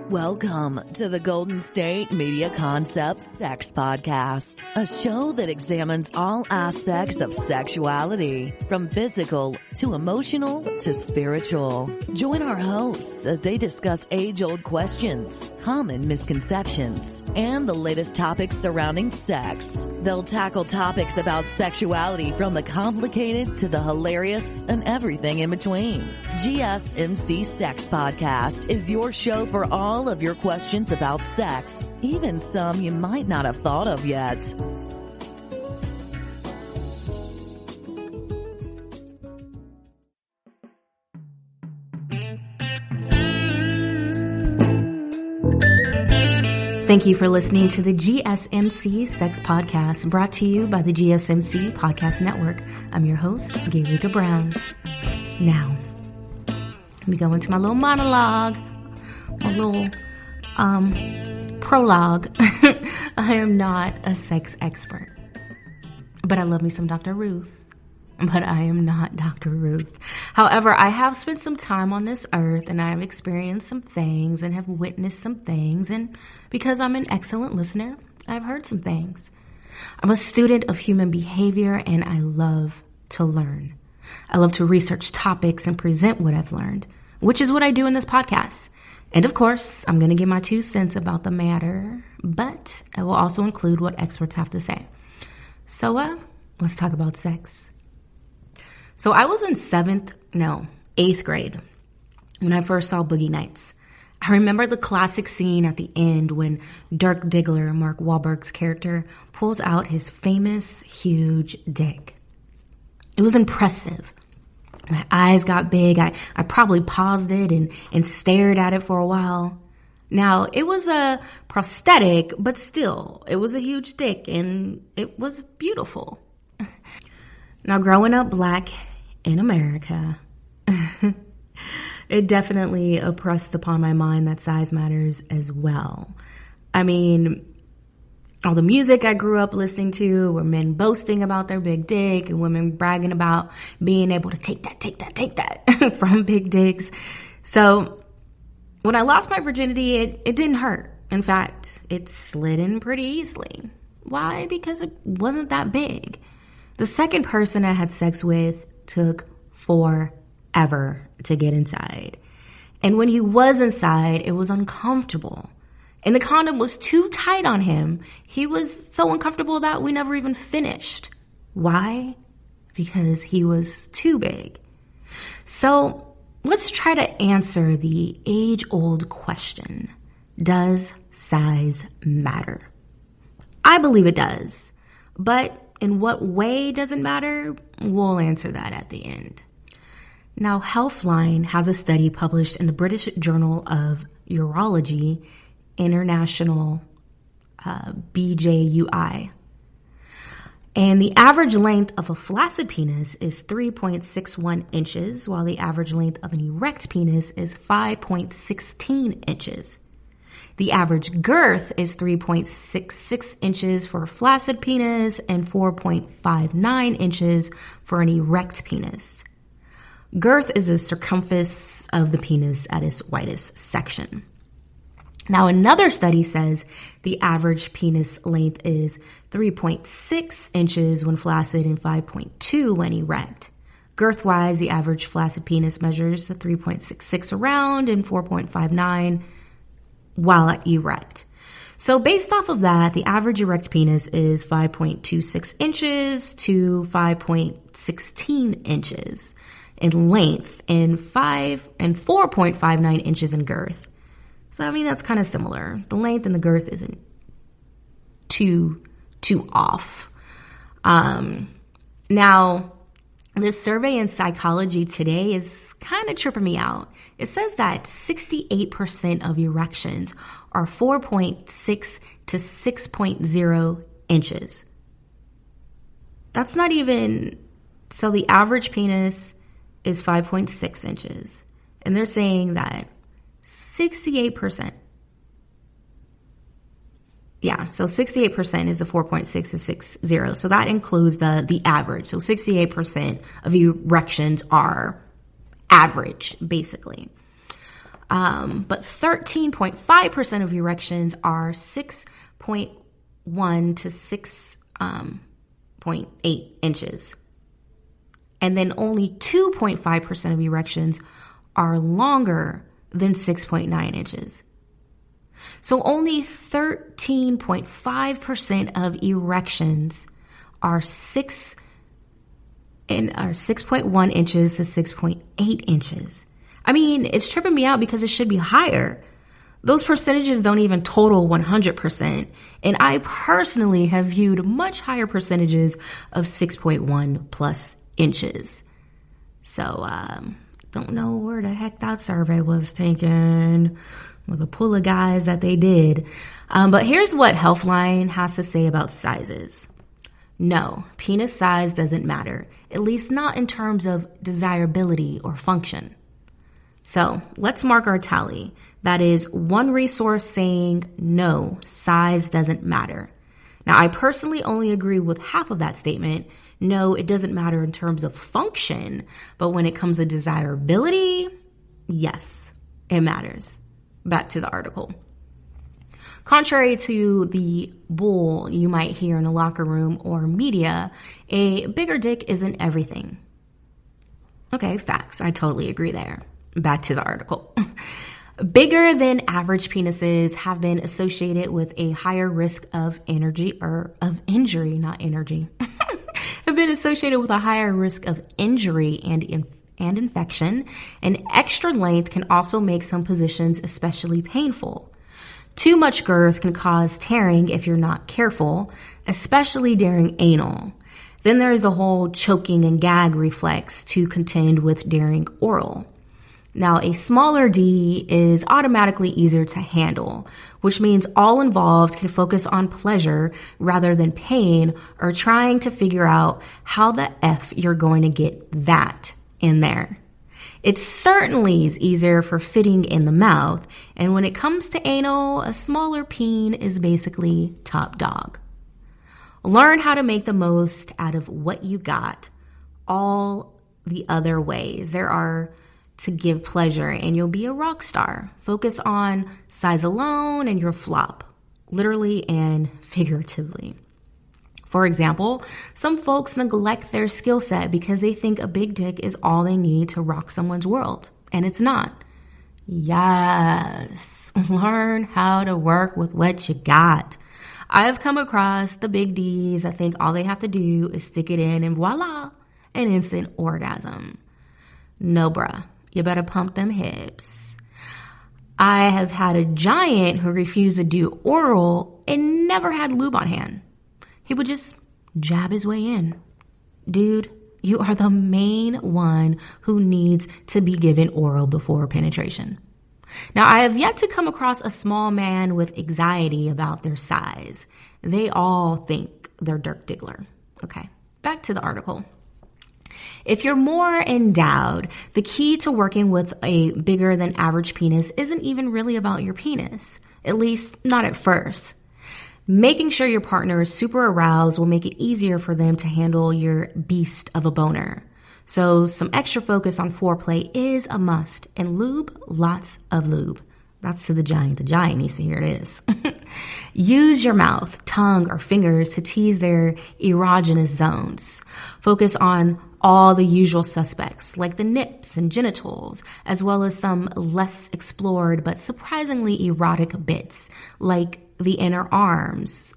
Welcome to the Golden State Media Concepts Sex Podcast, a show that examines all aspects of sexuality, from physical to emotional to spiritual. Join our hosts as they discuss age-old questions, common misconceptions, and the latest topics surrounding sex. They'll tackle topics about sexuality from the complicated to the hilarious and everything in between. GSMC Sex Podcast is your show for all of your questions about sex, even some you might not have thought of yet. Thank you for listening to the GSMC Sex Podcast, brought to you by the GSMC Podcast Network. I'm your host, Gaelika Brown. Now, let me go into my little monologue, my little prologue. I am not a sex expert, but I love me some Dr. Ruth. But I am not Dr. Ruth. However, I have spent some time on this earth, and I have experienced some things and have witnessed some things. And because I'm an excellent listener, I've heard some things. I'm a student of human behavior, and I love to learn. I love to research topics and present what I've learned, which is what I do in this podcast. And of course, I'm going to give my 2 cents about the matter, but I will also include what experts have to say. So, let's talk about sex. So I was in 8th grade when I first saw Boogie Nights. I remember the classic scene at the end when Dirk Diggler, Mark Wahlberg's character, pulls out his famous huge dick. It was impressive. My eyes got big. I probably paused it and stared at it for a while. Now, it was a prosthetic, but still, it was a huge dick and it was beautiful. Now, growing up black in America, it definitely impressed upon my mind that size matters as well. I mean, all the music I grew up listening to were men boasting about their big dick and women bragging about being able to take that from big dicks. So when I lost my virginity, it didn't hurt. In fact, it slid in pretty easily. Why? Because it wasn't that big. The second person I had sex with took forever to get inside. And when he was inside, it was uncomfortable. And the condom was too tight on him. He was so uncomfortable that we never even finished. Why? Because he was too big. So let's try to answer the age-old question. Does size matter? I believe it does. But in what way does it matter? We'll answer that at the end. Now, Healthline has a study published in the British Journal of Urology, International, BJUI. And the average length of a flaccid penis is 3.61 inches, while the average length of an erect penis is 5.16 inches. The average girth is 3.66 inches for a flaccid penis and 4.59 inches for an erect penis. Girth is the circumference of the penis at its widest section. Now, another study says the average penis length is 3.6 inches when flaccid and 5.2 when erect. Girth-wise, the average flaccid penis measures the 3.66 around and 4.59 while erect. So based off of that, the average erect penis is 5.26 inches to 5.16 inches in length and 4.59 inches in girth. So, I mean, that's kind of similar. The length and the girth isn't too off. Now, this survey in Psychology Today is kind of tripping me out. It says that 68% of erections are 4.6 to 6.0 inches. That's not even, so the average penis is 5.6 inches. And they're saying that 68%. Yeah, so 68% is the 4.6 to 60. So that includes the average. So 68% of erections are average, basically. But 13.5% of erections are 6.1 to 6.8 inches. And then only 2.5% of erections are longer than 6.9 inches. So only 13.5% of erections are 6.1 inches to 6.8 inches. I mean, it's tripping me out because it should be higher. Those percentages don't even total 100%. And I personally have viewed much higher percentages of 6.1 plus inches. So, don't know where the heck that survey was taken with a pool of guys that they did. But here's what Healthline has to say about sizes. No, penis size doesn't matter, at least not in terms of desirability or function. So let's mark our tally. That is one resource saying no, size doesn't matter. Now, I personally only agree with half of that statement. No, it doesn't matter in terms of function, but when it comes to desirability, yes, it matters. Back to the article. Contrary to the bull you might hear in a locker room or media, a bigger dick isn't everything. Okay, facts. I totally agree there. Back to the article. Bigger than average penises have been associated with a higher risk of injury, have been associated with a higher risk of injury and infection. And extra length can also make some positions especially painful. Too much girth can cause tearing if you're not careful, especially during anal. Then there's the whole choking and gag reflex to contend with during oral. Now, a smaller D is automatically easier to handle, which means all involved can focus on pleasure rather than pain or trying to figure out how the F you're going to get that in there. It certainly is easier for fitting in the mouth, and when it comes to anal, a smaller peen is basically top dog. Learn how to make the most out of what you got all the other ways there are to give pleasure, and you'll be a rock star. Focus on size alone and your flop, literally and figuratively. For example, some folks neglect their skill set because they think a big dick is all they need to rock someone's world, and it's not. Yes, learn how to work with what you got. I've come across the big D's that think all they have to do is stick it in and voila, an instant orgasm. No, bruh. You better pump them hips. I have had a giant who refused to do oral and never had lube on hand. He would just jab his way in. Dude, you are the main one who needs to be given oral before penetration. Now, I have yet to come across a small man with anxiety about their size. They all think they're Dirk Diggler. Okay, back to the article. If you're more endowed, the key to working with a bigger than average penis isn't even really about your penis, at least not at first. Making sure your partner is super aroused will make it easier for them to handle your beast of a boner. So some extra focus on foreplay is a must, and lube, lots of lube. That's to the giant. The giant needs to hear this. Use your mouth, tongue, or fingers to tease their erogenous zones. Focus on all the usual suspects, like the nips and genitals, as well as some less explored but surprisingly erotic bits, like the inner arms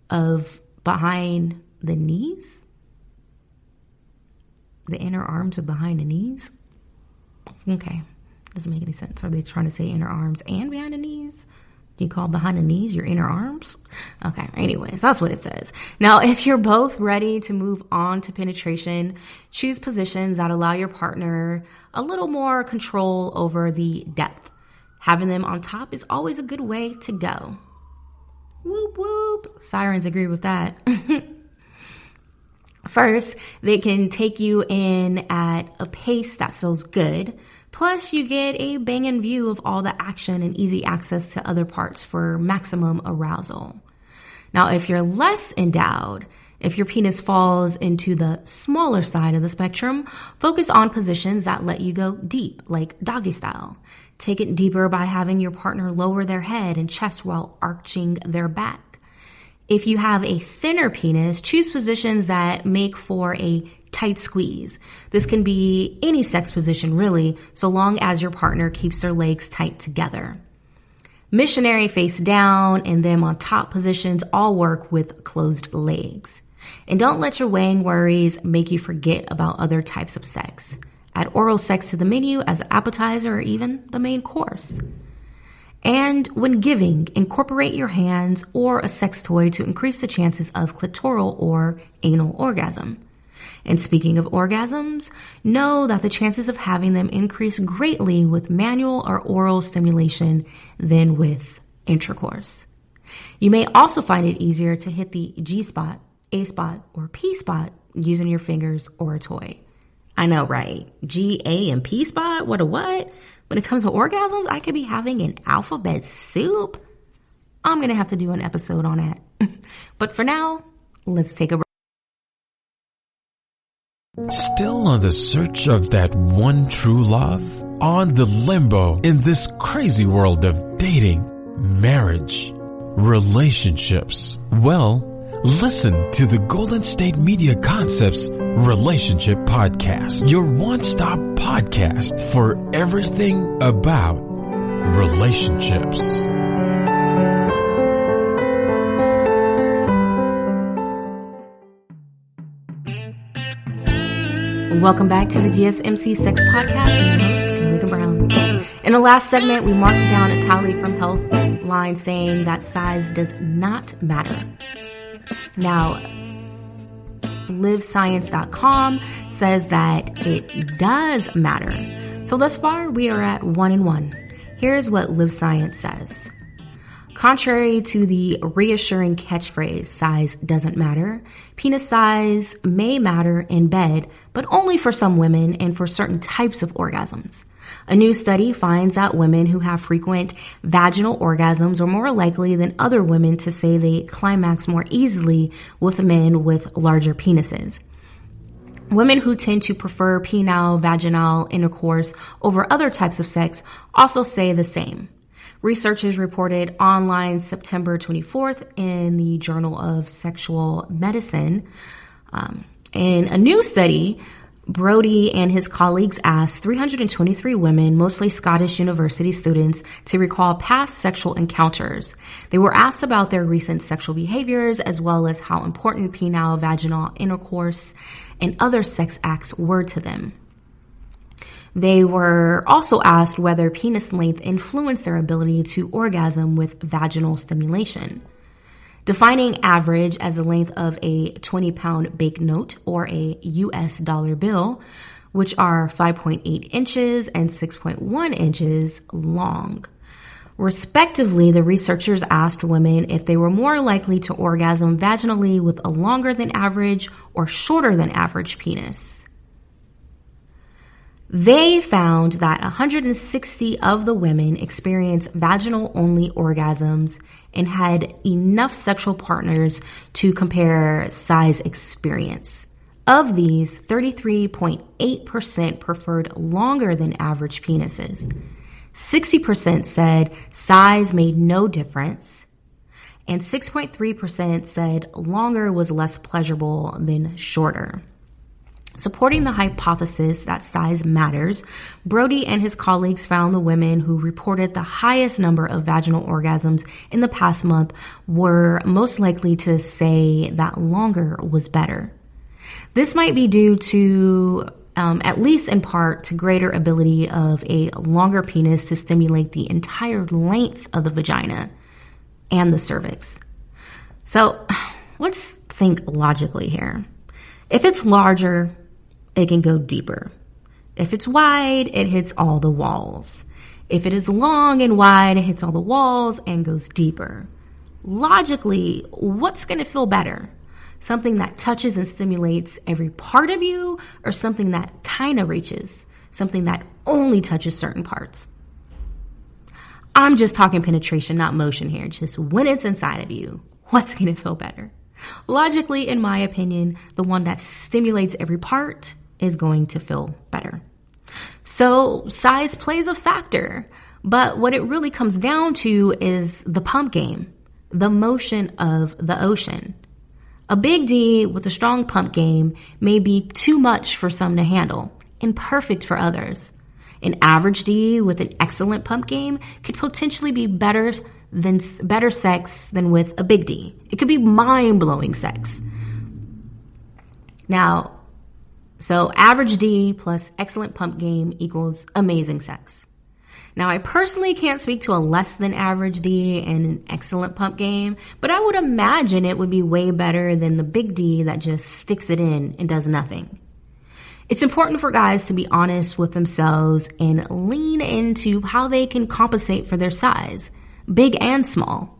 of behind the knees? The inner arms of behind the knees? Okay. Doesn't make any sense. Are they trying to say inner arms and behind the knees? Do you call behind the knees your inner arms? Okay, anyways, that's what it says. Now, if you're both ready to move on to penetration, choose positions that allow your partner a little more control over the depth. Having them on top is always a good way to go. Whoop, whoop. Sirens agree with that. First, they can take you in at a pace that feels good. Plus, you get a banging view of all the action and easy access to other parts for maximum arousal. Now, if you're less endowed, If your penis falls into the smaller side of the spectrum, focus on positions that let you go deep, like doggy style. Take it deeper by having your partner lower their head and chest while arching their back. If you have a thinner penis, choose positions that make for a tight squeeze. This can be any sex position really, so long as your partner keeps their legs tight together. Missionary face down and them on top positions all work with closed legs. And don't let your weighing worries make you forget about other types of sex. Add oral sex to the menu as an appetizer or even the main course. And when giving, incorporate your hands or a sex toy to increase the chances of clitoral or anal orgasm. And speaking of orgasms, know that the chances of having them increase greatly with manual or oral stimulation than with intercourse. You may also find it easier to hit the G-spot, A-spot, or P-spot using your fingers or a toy. I know, right? G, A, and P spot? What a what? When it comes to orgasms, I could be having an alphabet soup. I'm going to have to do an episode on that. But for now, let's take a break. Still on the search of that one true love? On the limbo in this crazy world of dating, marriage, relationships? Well, listen to the Golden State Media Concepts Relationship Podcast, your one-stop podcast for everything about relationships. Welcome back to the GSMC Sex Podcast. I'm your host, Gaelika Brown. In the last segment, we marked down a tally from Healthline saying that size does not matter. Now, livescience.com says that it does matter. So thus far, we are at 1-1. Here's what Live Science says. Contrary to the reassuring catchphrase, size doesn't matter, penis size may matter in bed, but only for some women and for certain types of orgasms. A new study finds that women who have frequent vaginal orgasms are more likely than other women to say they climax more easily with men with larger penises. Women who tend to prefer penile vaginal intercourse over other types of sex also say the same. Researchers reported online September 24th in the Journal of Sexual Medicine. In a new study, Brody and his colleagues asked 323 women, mostly Scottish university students, to recall past sexual encounters. They were asked about their recent sexual behaviors as well as how important penile vaginal intercourse and other sex acts were to them. They were also asked whether penis length influenced their ability to orgasm with vaginal stimulation. Defining average as the length of a 20-pound banknote or a US dollar bill, which are 5.8 inches and 6.1 inches long. Respectively, the researchers asked women if they were more likely to orgasm vaginally with a longer than average or shorter than average penis. They found that 160 of the women experienced vaginal-only orgasms and had enough sexual partners to compare size experience. Of these, 33.8% preferred longer than average penises. 60% said size made no difference, and 6.3% said longer was less pleasurable than shorter. Supporting the hypothesis that size matters, Brody and his colleagues found the women who reported the highest number of vaginal orgasms in the past month were most likely to say that longer was better. This might be due to, at least in part, to greater ability of a longer penis to stimulate the entire length of the vagina and the cervix. So let's think logically here. If it's larger, it can go deeper. If it's wide, it hits all the walls. If it is long and wide, it hits all the walls and goes deeper. Logically, what's going to feel better? Something that touches and stimulates every part of you, or something that kind of reaches, something that only touches certain parts? I'm just talking penetration, not motion here. Just when it's inside of you, what's going to feel better? Logically, in my opinion, the one that stimulates every part is going to feel better. So size plays a factor, but what it really comes down to is the pump game, the motion of the ocean. A big D with a strong pump game may be too much for some to handle and perfect for others. An average D with an excellent pump game could potentially be better sex than with a big D. It could be mind-blowing sex. Now, so average D plus excellent pump game equals amazing sex. Now, I personally can't speak to a less than average D and an excellent pump game, but I would imagine it would be way better than the big D that just sticks it in and does nothing. It's important for guys to be honest with themselves and lean into how they can compensate for their size, big and small.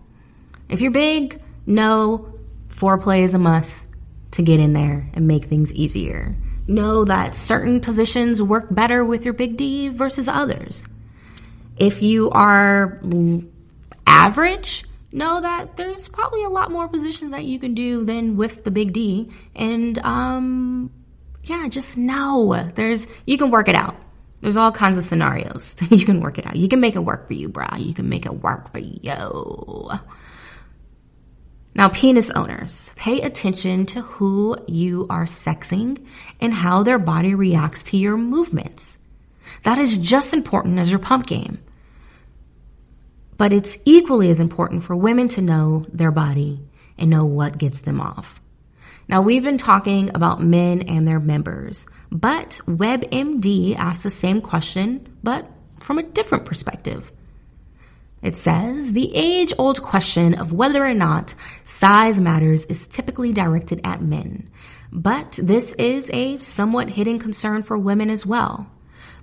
If you're big, know foreplay is a must to get in there and make things easier. Know that certain positions work better with your big D versus others. If you are average, know that there's probably a lot more positions that you can do than with the big D. And, just know you can work it out. There's all kinds of scenarios. You can work it out. You can make it work for you, brah. You can make it work for you. Now, penis owners, pay attention to who you are sexing and how their body reacts to your movements. That is just important as your pump game. But it's equally as important for women to know their body and know what gets them off. Now, we've been talking about men and their members, but WebMD asks the same question, but from a different perspective. It says, the age-old question of whether or not size matters is typically directed at men, but this is a somewhat hidden concern for women as well.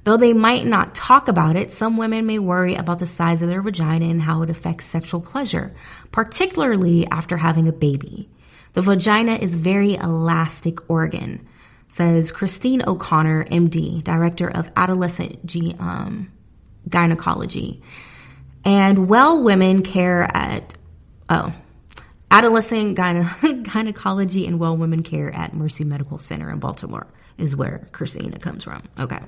Though they might not talk about it, some women may worry about the size of their vagina and how it affects sexual pleasure, particularly after having a baby. The vagina is a very elastic organ, says Christine O'Connor, MD, Director of Adolescent Gynecology and Women Care at Adolescent Gynecology and Women Care at Mercy Medical Center in Baltimore is where Christina comes from. Okay.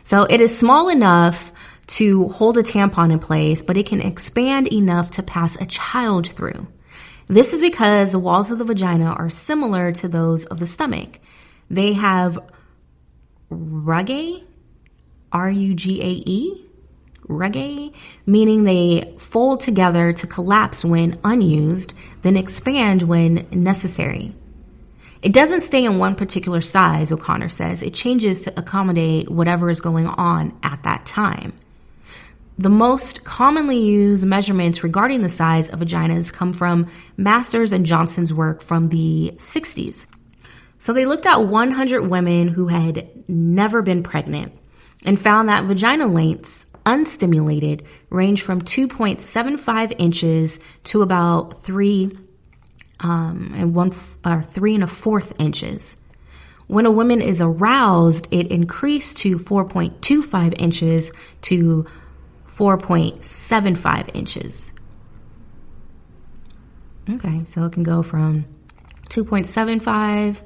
So it is small enough to hold a tampon in place, but it can expand enough to pass a child through. This is because the walls of the vagina are similar to those of the stomach. They have rugae, R-U-G-A-E, rugae, meaning they fold together to collapse when unused, then expand when necessary. It doesn't stay in one particular size, O'Connor says. It changes to accommodate whatever is going on at that time. The most commonly used measurements regarding the size of vaginas come from Masters and Johnson's work from the 60s. So they looked at 100 women who had never been pregnant and found that vagina lengths, unstimulated, range from 2.75 inches to about 3 3.25 inches. When a woman is aroused, it increased to 4.25 inches to 4.75 inches. Okay, so it can go from 2.75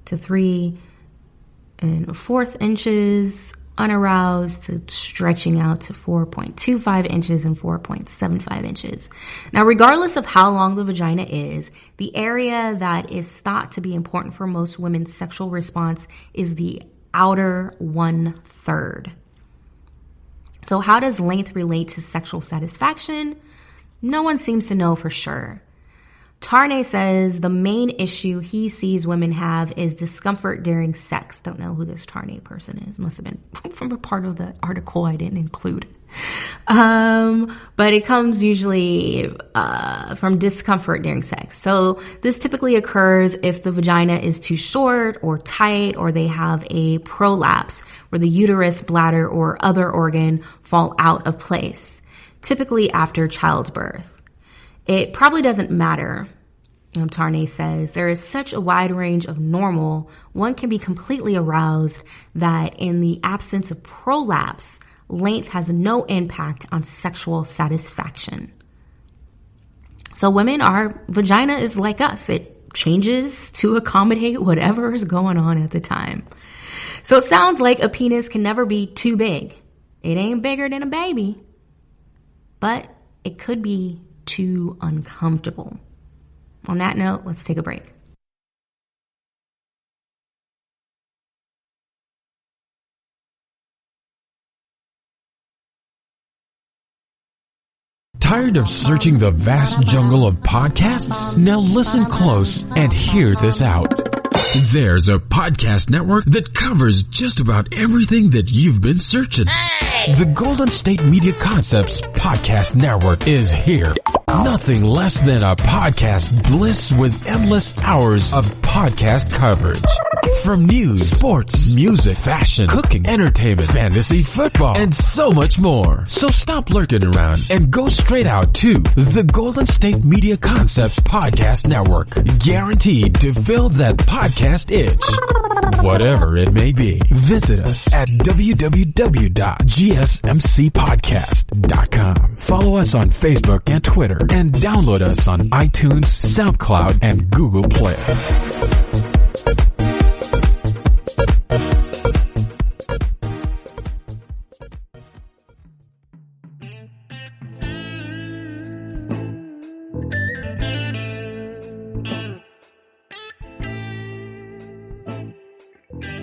to 3.25 inches unaroused to stretching out to 4.25 inches and 4.75 inches. Now, regardless of how long the vagina is, the area that is thought to be important for most women's sexual response is the outer 1/3. So how does length relate to sexual satisfaction? No one seems to know for sure. Tarnay says the main issue he sees women have is discomfort during sex. Don't know who this Tarnay person is. Must have been from a part of the article I didn't include. But it comes usually from discomfort during sex. So this typically occurs if the vagina is too short or tight, or they have a prolapse where the uterus, bladder, or other organ fall out of place, typically after childbirth. It probably doesn't matter, Tarnay says. There is such a wide range of normal. One can be completely aroused that in the absence of prolapse, length has no impact on sexual satisfaction. So our vagina is like us. It changes to accommodate whatever is going on at the time. So it sounds like a penis can never be too big. It ain't bigger than a baby, but it could be too uncomfortable. On that note, let's take a break. Tired of searching the vast jungle of podcasts? Now listen close and hear this out. There's a podcast network that covers just about everything that you've been searching. Hey! The Golden State Media Concepts Podcast Network is here. Nothing less than a podcast bliss with endless hours of podcast coverage. From news, sports, music, fashion, cooking, entertainment, fantasy, football, and so much more. So stop lurking around and go straight out to the Golden State Media Concepts Podcast Network. Guaranteed to fill that podcast itch. Whatever it may be. Visit us at www.gsmcpodcast.com. Follow us on Facebook and Twitter, and download us on iTunes, SoundCloud, and Google Play.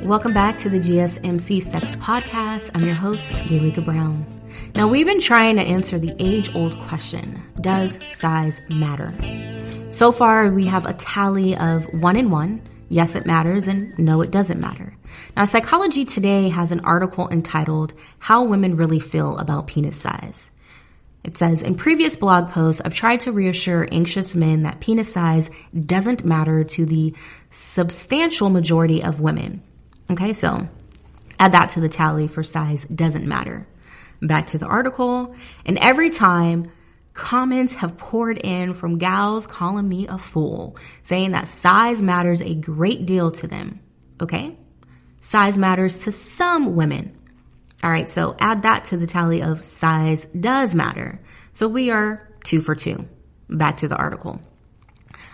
Welcome back to the GSMC Sex Podcast. I'm your host, Gaelika Brown. Now, we've been trying to answer the age-old question, does size matter? So far, we have a tally of 1 and 1, yes, it matters, and no, it doesn't matter. Now, Psychology Today has an article entitled, How Women Really Feel About Penis Size. It says, in previous blog posts, I've tried to reassure anxious men that penis size doesn't matter to the substantial majority of women. Okay, so add that to the tally for size doesn't matter. Back to the article. And every time, comments have poured in from gals calling me a fool, saying that size matters a great deal to them. Okay? Size matters to some women. All right, so add that to the tally of size does matter. So we are 2 for 2. Back to the article.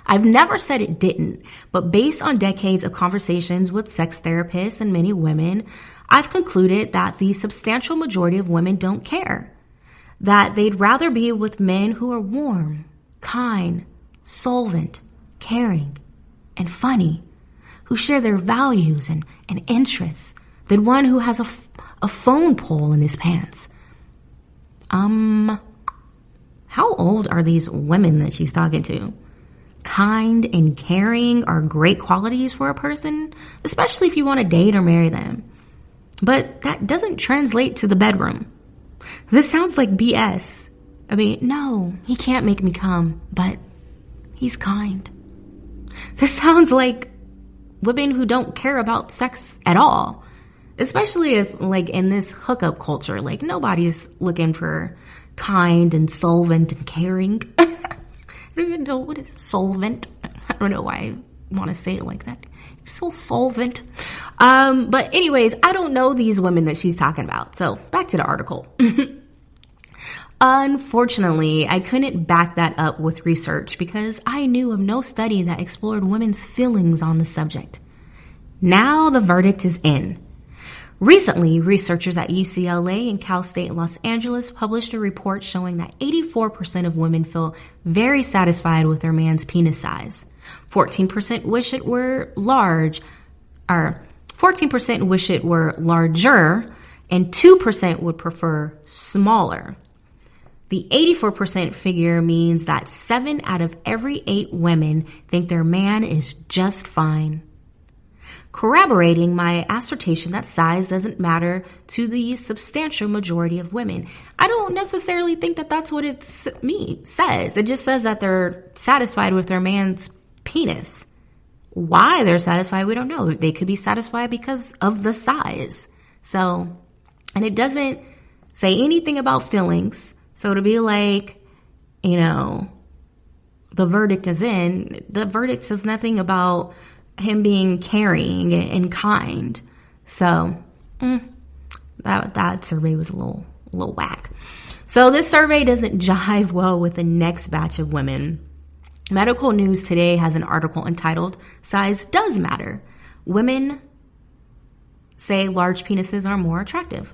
I've never said it didn't, but based on decades of conversations with sex therapists and many women, I've concluded that the substantial majority of women don't care. That they'd rather be with men who are warm, kind, solvent, caring, and funny, who share their values and interests, than one who has a phone pole in his pants. How old are these women that she's talking to? Kind and caring are great qualities for a person, especially if you want to date or marry them. But that doesn't translate to the bedroom. This sounds like BS. I mean, no, he can't make me come, but he's kind. This sounds like women who don't care about sex at all. Especially if, like, in this hookup culture, like, nobody's looking for kind and solvent and caring. I don't even know what is solvent. I don't know why I want to say it like that. It's so solvent. But anyways, I don't know these women that she's talking about. So back to the article. Unfortunately, I couldn't back that up with research because I knew of no study that explored women's feelings on the subject. Now the verdict is in. Recently, researchers at UCLA and Cal State Los Angeles published a report showing that 84% of women feel very satisfied with their man's penis size. 14% wish it were large, or 14% wish it were larger, and 2% would prefer smaller. The 84% figure means that 7 out of every 8 women think their man is just fine, corroborating my assertion that size doesn't matter to the substantial majority of women. I don't necessarily think that that's what it says. It just says that they're satisfied with their man's penis. Why they're satisfied, we don't know. They could be satisfied because of the size. So, and it doesn't say anything about feelings. So to be like, you know, the verdict is in, the verdict says nothing about him being caring and kind. So that survey was a little whack. So this survey doesn't jive well with the next batch of women. Medical News Today has an article entitled, "Size Does Matter. Women Say Large Penises Are More Attractive."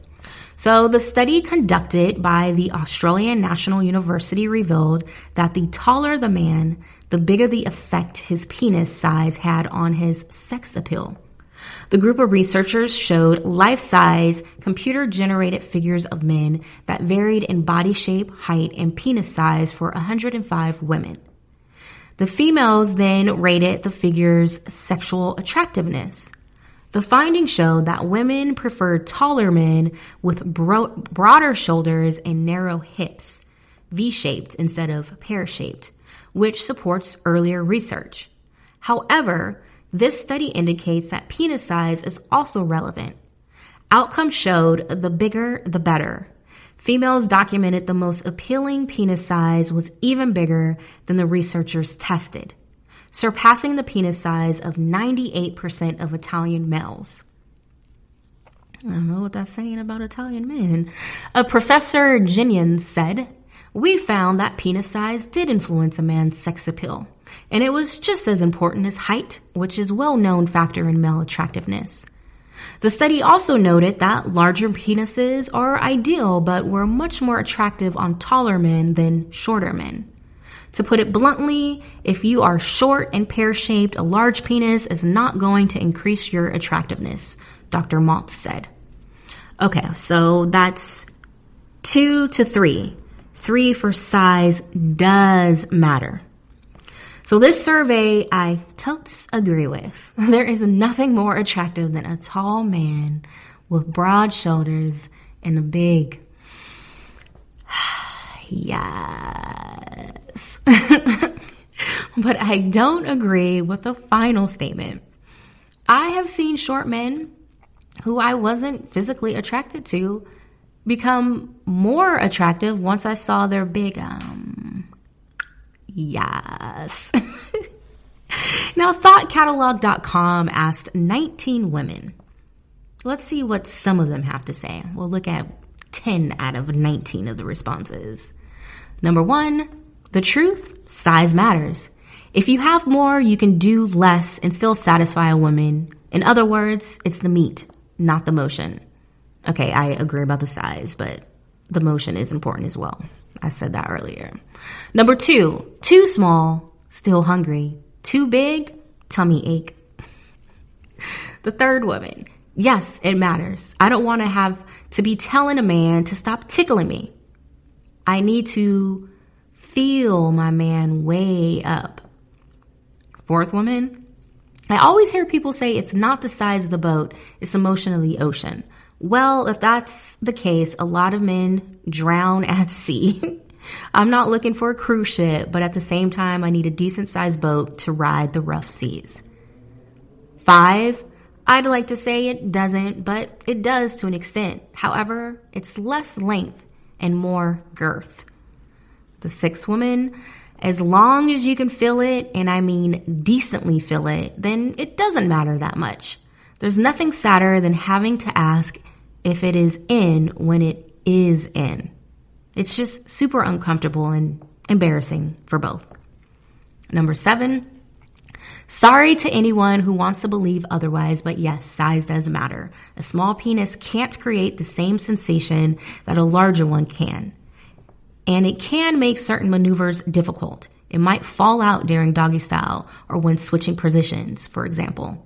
So the study conducted by the Australian National University revealed that the taller the man, the bigger the effect his penis size had on his sex appeal. The group of researchers showed life-size, computer-generated figures of men that varied in body shape, height, and penis size for 105 women. The females then rated the figures' sexual attractiveness. The findings showed that women preferred taller men with broader shoulders and narrow hips, V-shaped instead of pear-shaped, which supports earlier research. However, this study indicates that penis size is also relevant. Outcomes showed the bigger, the better. Females documented the most appealing penis size was even bigger than the researchers tested, surpassing the penis size of 98% of Italian males. I don't know what that's saying about Italian men. Professor Ginian said, "We found that penis size did influence a man's sex appeal, and it was just as important as height, which is a well-known factor in male attractiveness." The study also noted that larger penises are ideal, but were much more attractive on taller men than shorter men. To put it bluntly, if you are short and pear-shaped, a large penis is not going to increase your attractiveness, Dr. Maltz said. Okay, so that's 2 to 3. 3 for size does matter. So this survey I totes agree with. There is nothing more attractive than a tall man with broad shoulders and a big yes. But I don't agree with the final statement. I have seen short men who I wasn't physically attracted to become more attractive once I saw their big yes. Now, thoughtcatalog.com asked 19 women. Let's see what some of them have to say. We'll look at 10 out of 19 of the responses. Number 1, the truth, size matters. If you have more, you can do less and still satisfy a woman. In other words, it's the meat, not the motion. Okay, I agree about the size, but the motion is important as well. I said that earlier. Number 2, too small, still hungry. Too big, tummy ache. The third woman, yes, it matters. I don't want to have to be telling a man to stop tickling me. I need to feel my man way up. Fourth woman, I always hear people say it's not the size of the boat, it's the motion of the ocean. Well, if that's the case, a lot of men drown at sea. I'm not looking for a cruise ship, but at the same time, I need a decent sized boat to ride the rough seas. 5, I'd like to say it doesn't, but it does to an extent. However, it's less length and more girth. The 6th woman, as long as you can feel it, and I mean decently feel it, then it doesn't matter that much. There's nothing sadder than having to ask if it is in when it is in. It's just super uncomfortable and embarrassing for both. Number 7, sorry to anyone who wants to believe otherwise, but yes, size does matter. A small penis can't create the same sensation that a larger one can. And it can make certain maneuvers difficult. It might fall out during doggy style or when switching positions, for example.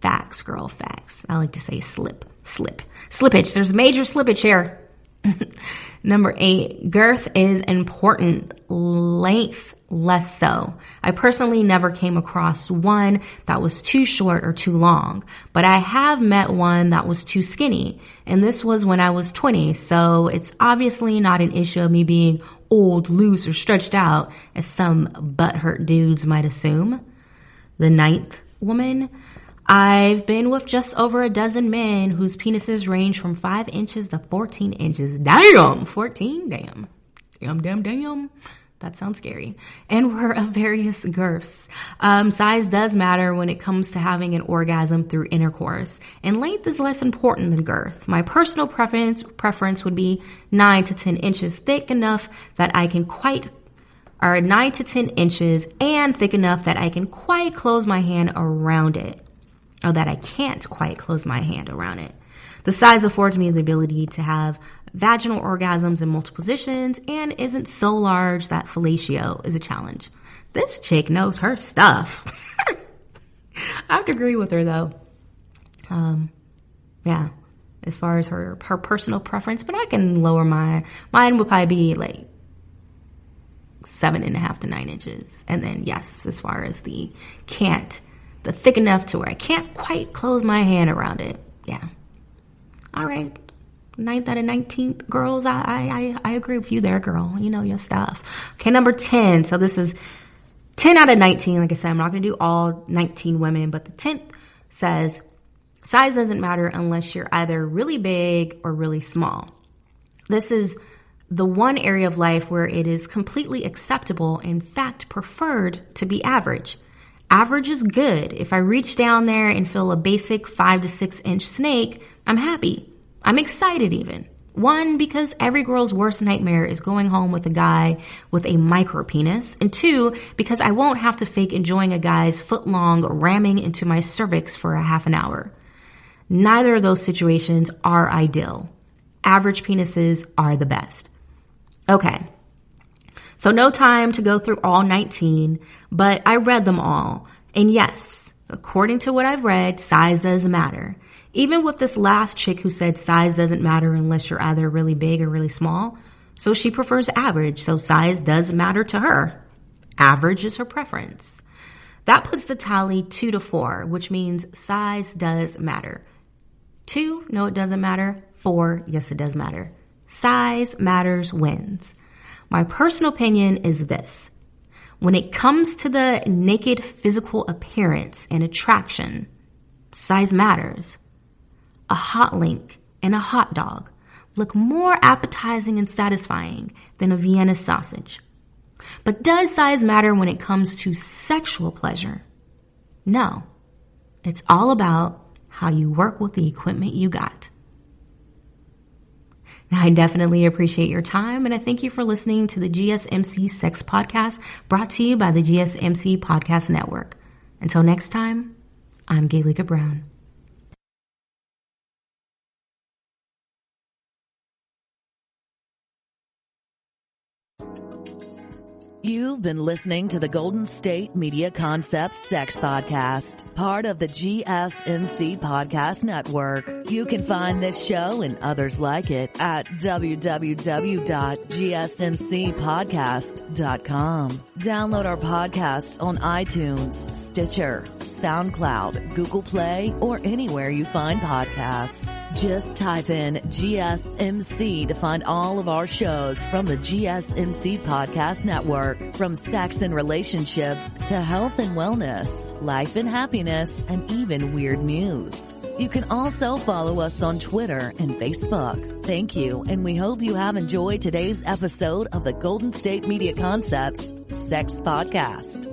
Facts, girl, facts. I like to say slippage. There's major slippage here. Number 8, girth is important. Length, less so. I personally never came across one that was too short or too long, but I have met one that was too skinny, and this was when I was 20, so it's obviously not an issue of me being old, loose, or stretched out, as some butthurt dudes might assume. The 9th woman, I've been with just over a dozen men whose penises range from 5 inches to 14 inches. Damn! 14? Damn. Damn. That sounds scary. And we're of various girths. Size does matter when it comes to having an orgasm through intercourse. And length is less important than girth. My personal preference would be 9 to 10 inches thick, enough that I can quite are 9 to 10 inches and thick enough that I can quite close my hand around it. Or that I can't quite close my hand around it. The size affords me the ability to have vaginal orgasms in multiple positions and isn't so large that fellatio is a challenge. This chick knows her stuff. I have to agree with her though. Yeah, as far as her personal preference, but I can lower mine would probably be like 7.5 to 9 inches. And then yes, as far as the thick enough to where I can't quite close my hand around it. Yeah. All right. 9th out of 19th girls. I agree with you there, girl. You know your stuff. Okay. Number 10. So this is 10 out of 19. Like I said, I'm not going to do all 19 women, but the 10th says size doesn't matter unless you're either really big or really small. This is the one area of life where it is completely acceptable, in fact, preferred to be average. Average is good. If I reach down there and feel a basic 5 to 6 inch snake, I'm happy. I'm excited even. 1, because every girl's worst nightmare is going home with a guy with a micro penis. And 2, because I won't have to fake enjoying a guy's foot-long ramming into my cervix for a half an hour. Neither of those situations are ideal. Average penises are the best. Okay. So no time to go through all 19, but I read them all. And yes, according to what I've read, size does matter. Even with this last chick who said size doesn't matter unless you're either really big or really small. So she prefers average, so size does matter to her. Average is her preference. That puts the tally 2 to 4, which means size does matter. 2, no it doesn't matter. 4, yes it does matter. Size matters wins. My personal opinion is this. When it comes to the naked physical appearance and attraction, size matters. A hot link and a hot dog look more appetizing and satisfying than a Vienna sausage. But does size matter when it comes to sexual pleasure? No. It's all about how you work with the equipment you got. Now, I definitely appreciate your time, and I thank you for listening to the GSMC Sex Podcast, brought to you by the GSMC Podcast Network. Until next time, I'm Gaelika Brown. You've been listening to the Golden State Media Concepts Sex Podcast, part of the GSMC Podcast Network. You can find this show and others like it at www.gsmcpodcast.com. Download our podcasts on iTunes, Stitcher, SoundCloud, Google Play, or anywhere you find podcasts. Just type in GSMC to find all of our shows from the GSMC Podcast Network. From sex and relationships to health and wellness, life and happiness, and even weird news. You can also follow us on Twitter and Facebook. Thank you, and we hope you have enjoyed today's episode of the Golden State Media Concepts Sex Podcast.